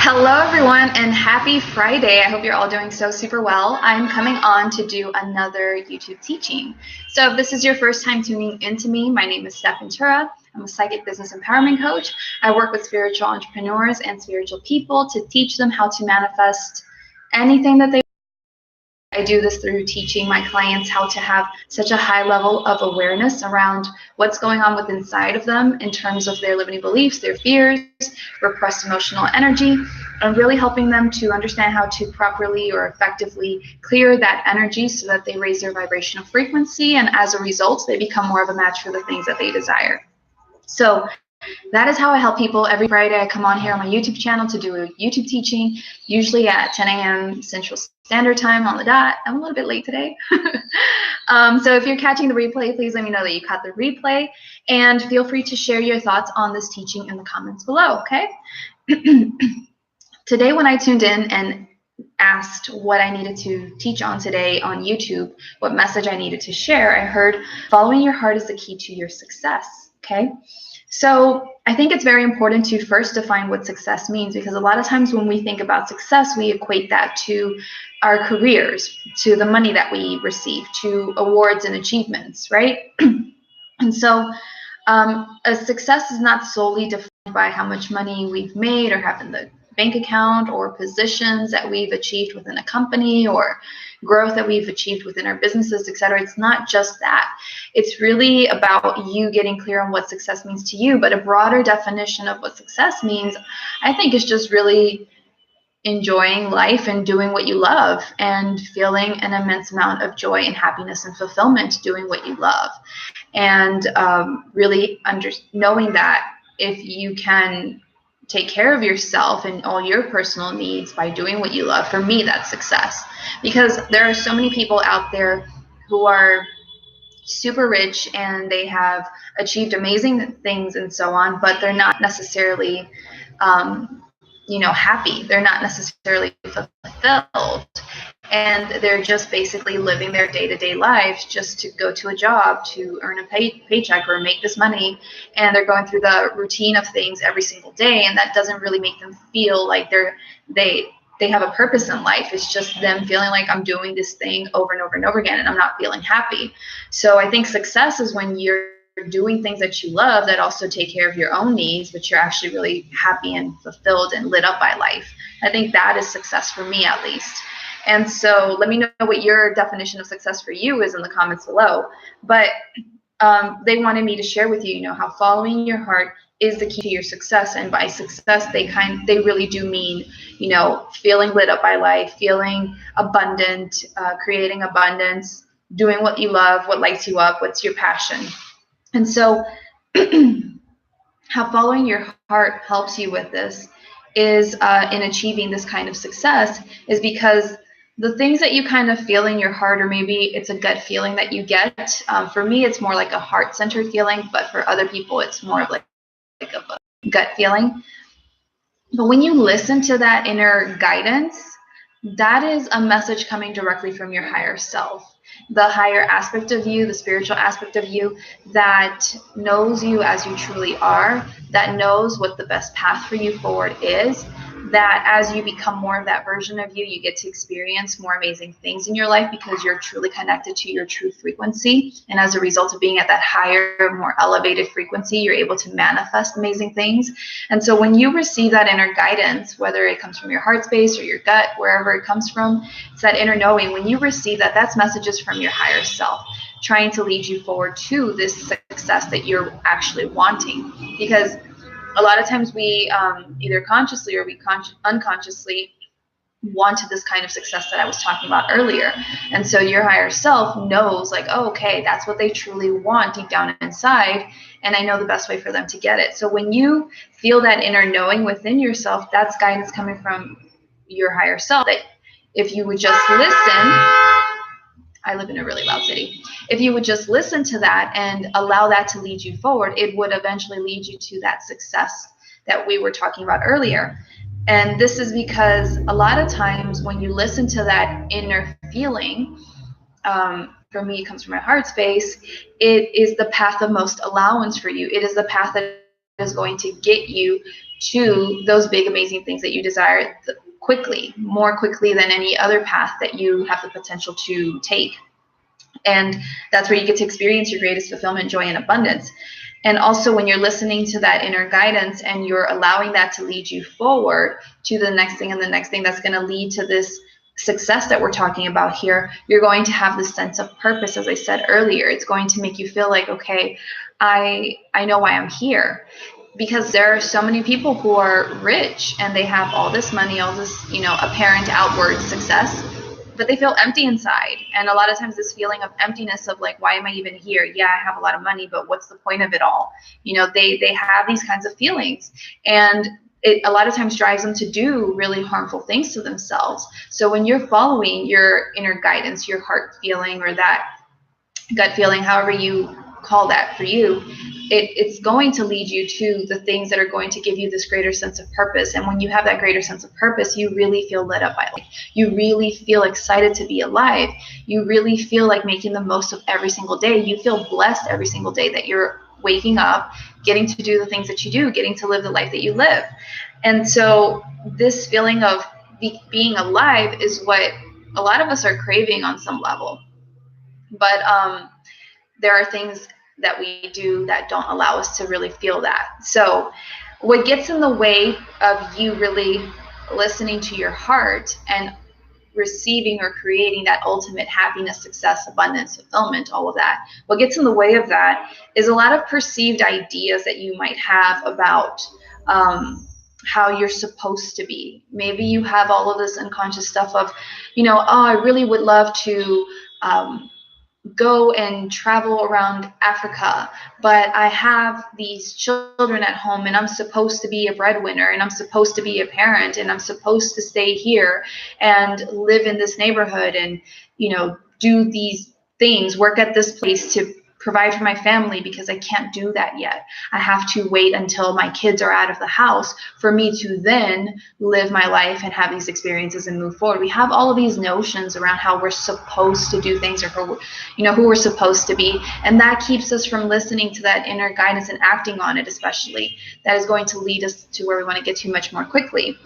Hello, everyone, and happy Friday. I hope you're all doing so super well. I'm coming on to do another YouTube teaching. So if this is your first time tuning into me, my name is Stef. I'm a psychic business empowerment coach. I work with spiritual entrepreneurs and spiritual people to teach them how to manifest anything that they I do this through teaching my clients how to have such a high level of awareness around what's going on with inside of them in terms of their limiting beliefs, their fears, repressed emotional energy, and really helping them to understand how to properly or effectively clear that energy so that they raise their vibrational frequency, and as a result, they become more of a match for the things that they desire. So that is how I help people. Every Friday, I come on here on my YouTube channel to do a YouTube teaching, usually at 10 a.m. Central Standard Time on the dot. I'm a little bit late today. So if you're catching the replay, please let me know that you caught the replay, and feel free to share your thoughts on this teaching in the comments below, okay? Today, when I tuned in and asked what I needed to teach on today on YouTube, what message I needed to share, I heard following your heart is the key to your success, okay? So I think it's very important to first define what success means, because a lot of times when we think about success, we equate that to our careers, to the money that we receive, to awards and achievements, right? And so a success is not solely defined by how much money we've made or have in the bank account, or positions that we've achieved within a company, or growth that we've achieved within our businesses, etc. It's not just that. It's really about you getting clear on what success means to you. But a broader definition of what success means, I think, is just really enjoying life and doing what you love and feeling an immense amount of joy and happiness and fulfillment doing what you love. And really knowing that if you can take care of yourself and all your personal needs by doing what you love, for me, that's success. Because there are so many people out there who are super rich and they have achieved amazing things and so on, but they're not necessarily happy. They're not necessarily fulfilled, and they're just basically living their day-to-day lives just to go to a job to earn a paycheck or make this money, and they're going through the routine of things every single day, and that doesn't really make them feel like they have a purpose in life. It's just them feeling like, I'm doing this thing over and over and over again and I'm not feeling happy. So I think success is when you're doing things that you love that also take care of your own needs, but you're actually really happy and fulfilled and lit up by life. I think that is success for me, at least. And so let me know what your definition of success for you is in the comments below. But they wanted me to share with you, how following your heart is the key to your success. And by success, they really do mean, feeling lit up by life, feeling abundant, creating abundance, doing what you love, what lights you up, what's your passion. And so how following your heart helps you with this is in achieving this kind of success is because the things that you kind of feel in your heart, or maybe it's a gut feeling that you get. For me, it's more like a heart-centered feeling, but for other people, it's more of like a gut feeling. But when you listen to that inner guidance, that is a message coming directly from your higher self. The higher aspect of you, the spiritual aspect of you that knows you as you truly are, that knows what the best path for you forward is, that as you become more of that version of you, you get to experience more amazing things in your life because you're truly connected to your true frequency. And as a result of being at that higher, more elevated frequency, you're able to manifest amazing things. And so when you receive that inner guidance, whether it comes from your heart space or your gut, wherever it comes from, it's that inner knowing. When you receive that, that's messages from your higher self trying to lead you forward to this success that you're actually wanting. Because a lot of times we either consciously or we unconsciously wanted this kind of success that I was talking about earlier. And so your higher self knows, like, oh, okay, that's what they truly want deep down inside, and I know the best way for them to get it. So when you feel that inner knowing within yourself, that's guidance coming from your higher self, that if you would just listen, I live in a really loud city. If you would just listen to that and allow that to lead you forward, it would eventually lead you to that success that we were talking about earlier. And this is because a lot of times when you listen to that inner feeling, for me, it comes from my heart space, it is the path of most allowance for you. It is the path that is going to get you to those big, amazing things that you desire quickly, more quickly than any other path that you have the potential to take. And that's where you get to experience your greatest fulfillment, joy, and abundance. And also, when you're listening to that inner guidance and you're allowing that to lead you forward to the next thing and the next thing that's going to lead to this success that we're talking about here, you're going to have this sense of purpose. As I said earlier, it's going to make you feel like, okay, I know why I'm here. Because there are so many people who are rich and they have all this money, all this, apparent outward success, but they feel empty inside. And a lot of times this feeling of emptiness of like, why am I even here? Yeah, I have a lot of money, but what's the point of it all? They have these kinds of feelings, and it a lot of times drives them to do really harmful things to themselves. So when you're following your inner guidance, your heart feeling, or that gut feeling, however you call that for you, it's going to lead you to the things that are going to give you this greater sense of purpose. And when you have that greater sense of purpose, you really feel lit up by life. You really feel excited to be alive. You really feel like making the most of every single day. You feel blessed every single day that you're waking up, getting to do the things that you do, getting to live the life that you live. And so this feeling of being alive is what a lot of us are craving on some level. But there are things that we do that don't allow us to really feel that. So what gets in the way of you really listening to your heart and receiving or creating that ultimate happiness, success, abundance, fulfillment, all of that, what gets in the way of that is a lot of perceived ideas that you might have about how you're supposed to be. Maybe you have all of this unconscious stuff of, oh, I really would love to go and travel around Africa, but I have these children at home and I'm supposed to be a breadwinner and I'm supposed to be a parent and I'm supposed to stay here and live in this neighborhood and, do these things, work at this place to provide for my family, because I can't do that yet. I have to wait until my kids are out of the house for me to then live my life and have these experiences and move forward. We have all of these notions around how we're supposed to do things or who we're supposed to be. And that keeps us from listening to that inner guidance and acting on it, especially. That is going to lead us to where we want to get to much more quickly.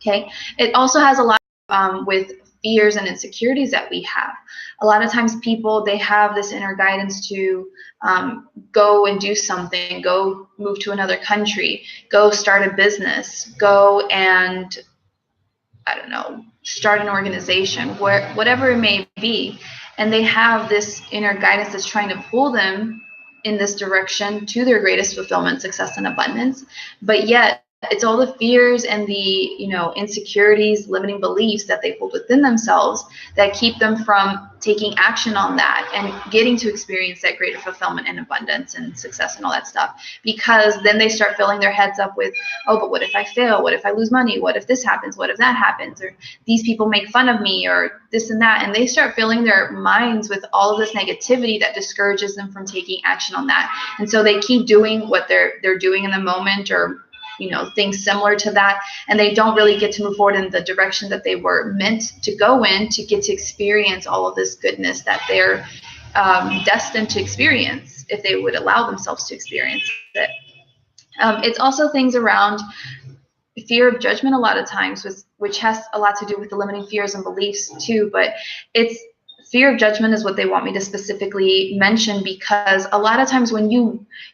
Okay. It also has a lot with fears and insecurities that we have. A lot of times people, they have this inner guidance to go and do something, go move to another country, go start a business, go and, start an organization, whatever it may be. And they have this inner guidance that's trying to pull them in this direction to their greatest fulfillment, success, and abundance. But yet, it's all the fears and the, insecurities, limiting beliefs that they hold within themselves that keep them from taking action on that and getting to experience that greater fulfillment and abundance and success and all that stuff. Because then they start filling their heads up with, oh, but what if I fail? What if I lose money? What if this happens? What if that happens? Or these people make fun of me, or this and that. And they start filling their minds with all of this negativity that discourages them from taking action on that. And so they keep doing what they're doing in the moment, or things similar to that, and they don't really get to move forward in the direction that they were meant to go in to get to experience all of this goodness that they're destined to experience if they would allow themselves to experience it. It's also things around fear of judgment a lot of times, which has a lot to do with the limiting fears and beliefs too, but it's fear of judgment is what they want me to specifically mention, because a lot of times when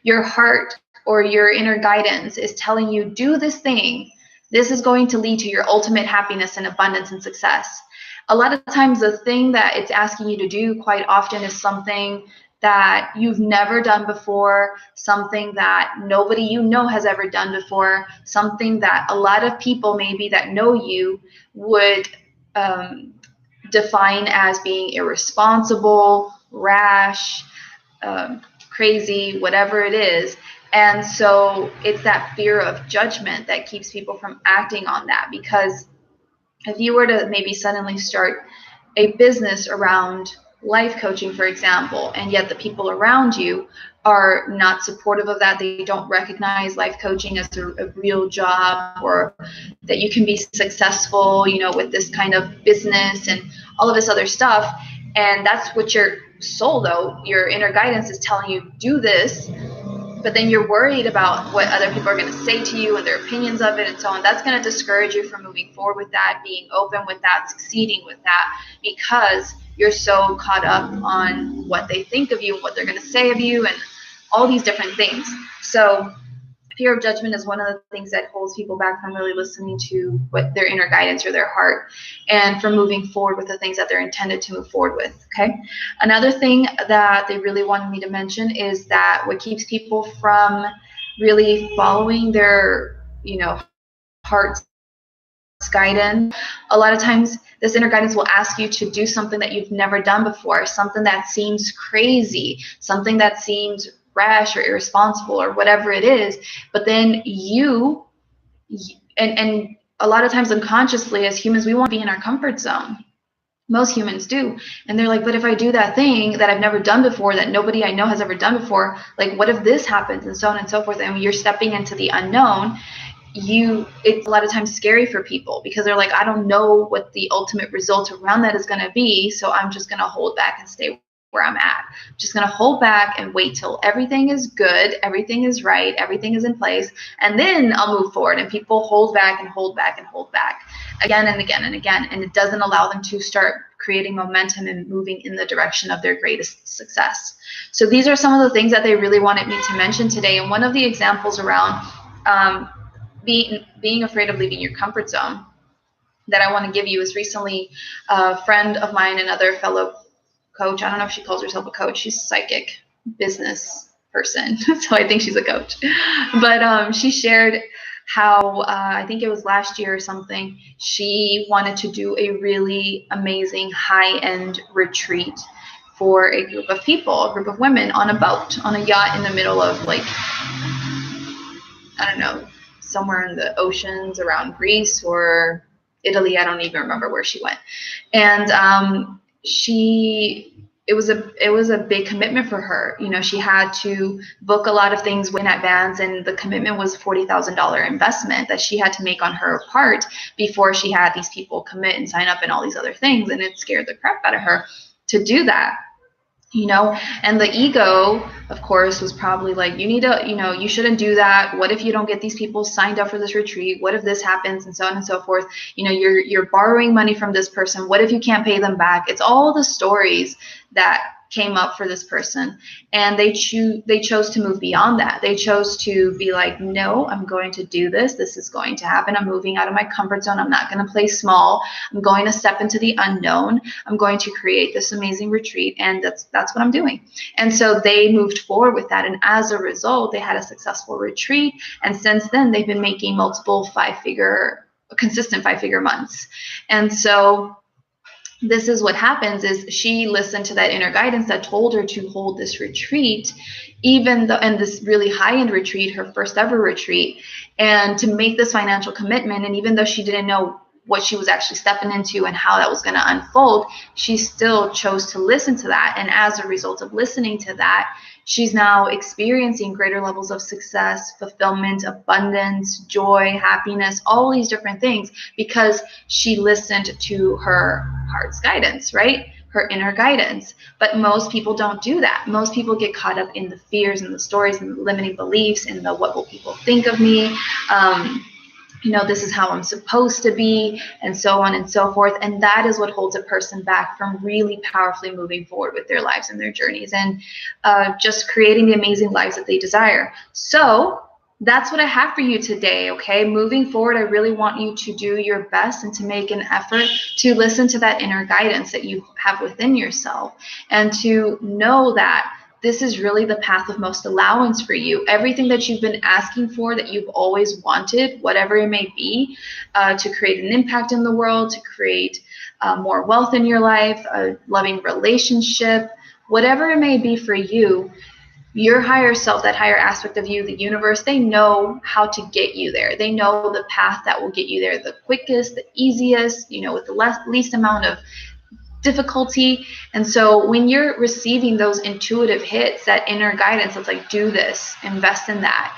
your heart or your inner guidance is telling you, do this thing, this is going to lead to your ultimate happiness and abundance and success. A lot of times the thing that it's asking you to do quite often is something that you've never done before, something that nobody has ever done before, something that a lot of people maybe that know you would define as being irresponsible, rash, crazy, whatever it is. And so it's that fear of judgment that keeps people from acting on that. Because if you were to maybe suddenly start a business around life coaching, for example, and yet the people around you are not supportive of that, they don't recognize life coaching as a real job, or that you can be successful, with this kind of business and all of this other stuff. And that's what your soul, though, your inner guidance is telling you, do this. but then you're worried about what other people are going to say to you and their opinions of it and so on. That's going to discourage you from moving forward with that, being open with that, succeeding with that, because you're so caught up on what they think of you and what they're going to say of you and all these different things. So fear of judgment is one of the things that holds people back from really listening to what their inner guidance or their heart, and from moving forward with the things that they're intended to move forward with. Okay. Another thing that they really wanted me to mention is that what keeps people from really following their, heart's guidance, a lot of times this inner guidance will ask you to do something that you've never done before, something that seems crazy, something that seems rash or irresponsible or whatever it is. But then and a lot of times unconsciously as humans, we want to be in our comfort zone. Most humans do. And they're like, but if I do that thing that I've never done before, that nobody I know has ever done before, like what if this happens, and so on and so forth. And when you're stepping into the unknown, it's a lot of times scary for people because they're like, I don't know what the ultimate result around that is going to be, so I'm just going to hold back and stay where I'm at. I'm just going to hold back and wait till everything is good, everything is right, everything is in place, and then I'll move forward. And people hold back and hold back and hold back again and again and again, and it doesn't allow them to start creating momentum and moving in the direction of their greatest success. So these are some of the things that they really wanted me to mention today. And one of the examples around being afraid of leaving your comfort zone that I want to give you is recently a friend of mine, another fellow coach. I don't know if she calls herself a coach. She's a psychic business person, so I think she's a coach. But she shared how I think it was last year or something, she wanted to do a really amazing high-end retreat for a group of people, a group of women on a boat, on a yacht in the middle of, like, I don't know, somewhere in the oceans around Greece or Italy. I don't even remember where she went. And it was a big commitment for her. She had to book a lot of things in advance, and the commitment was a $40,000 investment that she had to make on her part before she had these people commit and sign up and all these other things. And it scared the crap out of her to do that. And the ego, of course, was probably like, you need to, you shouldn't do that. What if you don't get these people signed up for this retreat? What if this happens? And so on and so forth. You're borrowing money from this person. What if you can't pay them back? It's all the stories that came up for this person, and they chose to move beyond that. They chose to be like, no, I'm going to do this. This is going to happen. I'm moving out of my comfort zone. I'm not going to play small. I'm going to step into the unknown. I'm going to create this amazing retreat, and that's what I'm doing. And so they moved forward with that, and as a result, they had a successful retreat. And since then, they've been making multiple consistent five-figure months. And so this is what happens is she listened to that inner guidance that told her to hold this retreat, and this really high-end retreat, her first ever retreat, and to make this financial commitment. And even though she didn't know what she was actually stepping into and how that was going to unfold, she still chose to listen to that. And as a result of listening to that, she's now experiencing greater levels of success, fulfillment, abundance, joy, happiness, all these different things, because she listened to her heart's guidance, right? Her inner guidance. But most people don't do that. Most people get caught up in the fears and the stories and the limiting beliefs and the what will people think of me? This is how I'm supposed to be, and so on and so forth. And that is what holds a person back from really powerfully moving forward with their lives and their journeys, and just creating the amazing lives that they desire. So that's what I have for you today, okay? Moving forward, I really want you to do your best and to make an effort to listen to that inner guidance that you have within yourself, and to know that this is really the path of most allowance for you. Everything that you've been asking for, that you've always wanted, whatever it may be, to create an impact in the world, to create more wealth in your life, a loving relationship, whatever it may be for you, your higher self, that higher aspect of you, the universe, they know how to get you there. They know the path that will get you there the quickest, the easiest, with the least amount of difficulty. And so when you're receiving those intuitive hits, that inner guidance that's like, do this, invest in that,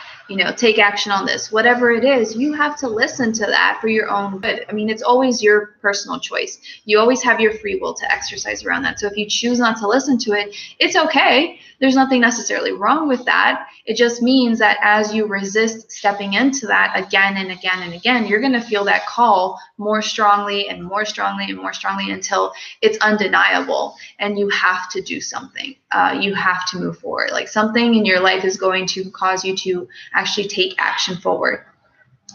take action on this. Whatever it is, you have to listen to that for your own good. I mean, it's always your personal choice. You always have your free will to exercise around that. So if you choose not to listen to it, it's okay. There's nothing necessarily wrong with that. It just means that as you resist stepping into that again and again and again, you're going to feel that call more strongly and more strongly and more strongly until it's undeniable and you have to do something. You have to move forward. Like something in your life is going to cause you to actually take action forward.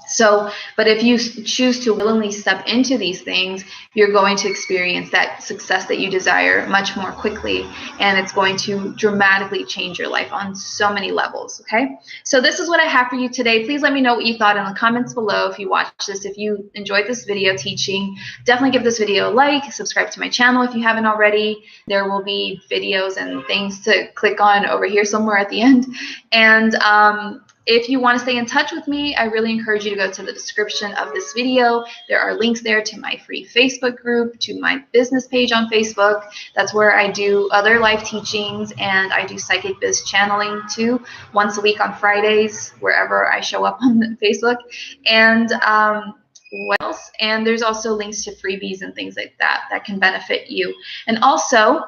So, but if you choose to willingly step into these things, you're going to experience that success that you desire much more quickly, and it's going to dramatically change your life on so many levels, okay? So this is what I have for you today. Please let me know what you thought in the comments below if you watched this. If you enjoyed this video teaching, definitely give this video a like, subscribe to my channel if you haven't already. There will be videos and things to click on over here somewhere at the end. And if you want to stay in touch with me, I really encourage you to go to the description of this video. There are links there to my free Facebook group, to my business page on Facebook. That's where I do other live teachings, and I do psychic biz channeling too, once a week on Fridays, wherever I show up on Facebook. And what else? And there's also links to freebies and things like that that can benefit you. And also,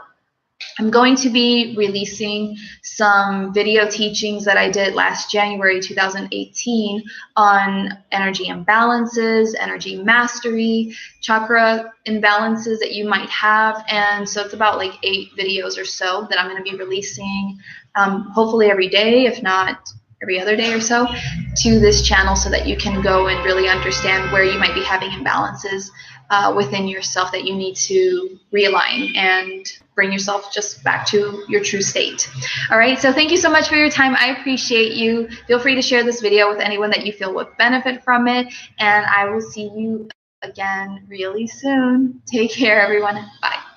I'm going to be releasing some video teachings that I did last January 2018 on energy imbalances, energy mastery, chakra imbalances that you might have. And so it's about like 8 videos or so that I'm going to be releasing hopefully every day, if not every other day or so, to this channel so that you can go and really understand where you might be having imbalances within yourself that you need to realign and bring yourself just back to your true state. All right, so thank you so much for your time. I appreciate you. Feel free to share this video with anyone that you feel would benefit from it, and I will see you again really soon. Take care, everyone. Bye.